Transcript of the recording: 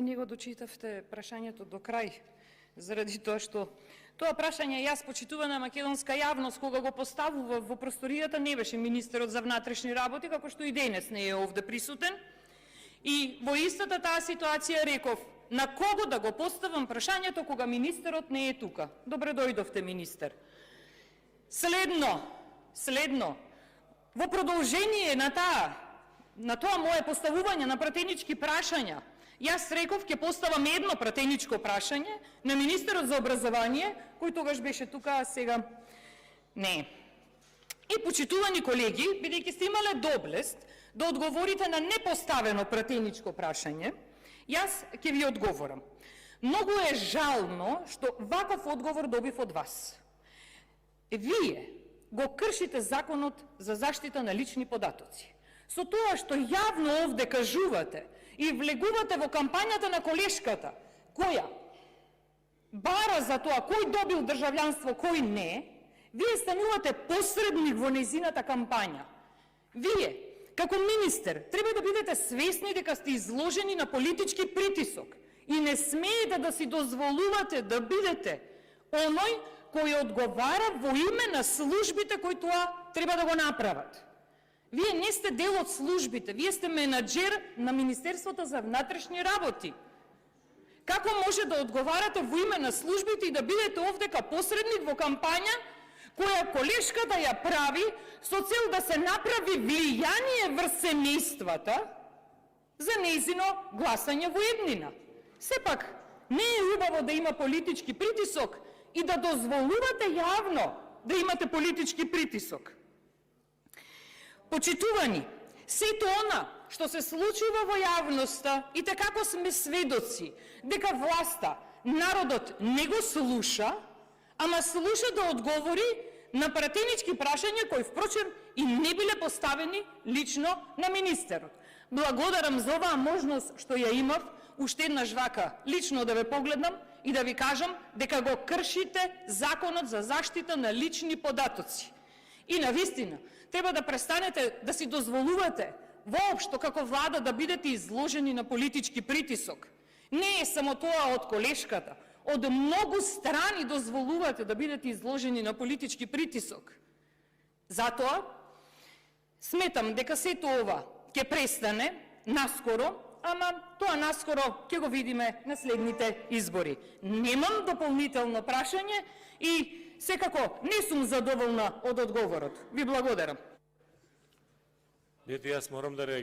Вие не го дочитавте прашањето до крај, заради тоа што тоа прашање јас, почитувана македонска јавност, кога го поставува во просторијата, не беше министерот за внатрешни работи, како што и денес не е овде присутен. И во истата таа ситуација реков, на кого да го поставам прашањето кога министерот не е тука. Добре дојдовте, министер. Следно, во продолжение на тоа мое поставување на пратенички прашања, јас реков ќе поставам едно пратеничко прашање на министерот за образование, кој тогаш беше тука, а сега не. И, почитувани колеги, бидејќи сте имале доблест да одговорите на непоставено пратеничко прашање, јас ќе ви одговорам. Многу е жално што ваков одговор добив од вас. Вие го кршите законот за заштита на лични податоци. Со тоа што јавно овде кажувате и влегувате во кампањата на колешката, која бара за тоа кој добил државјанство, кој не, вие станувате посредник во нејзината кампања. Вие, како министер, треба да бидете свесни дека сте изложени на политички притисок и не смеете да си дозволувате да бидете оној кој одговара во име на службите кои тоа треба да го направат. Вие не сте дел од службите, вие сте менаџер на Министерството за внатрешни работи. Како може да одговарате во име на службите и да бидете овде ка посредник во кампања која колешката ја прави со цел да се направи влијание врз семејствата за нејзино гласање во еднина? Сепак, не е убаво да има политички притисок и да дозволувате јавно да имате политички притисок. Почитувани, сето она што се случува во јавноста и како сме сведоци дека власта, народот не го слуша, ама слуша да одговори на пратенички прашања кои впрочем и не биле поставени лично на министерот. Благодарам за оваа можност што ја имав уште еднаш вака лично да ве погледнам и да ви кажам дека го кршите законот за заштита на лични податоци. И навистина, треба да престанете да си дозволувате воопшто како влада да бидете изложени на политички притисок. Не е само тоа од колешката, од многу страни дозволувате да бидете изложени на политички притисок. Затоа, сметам дека сето ова ќе престане наскоро, ама тоа наскоро ќе го видиме на следните избори. Немам дополнително прашање и секако не сум задоволна од одговорот. Ви благодарам. Ето јас морам да реагирам.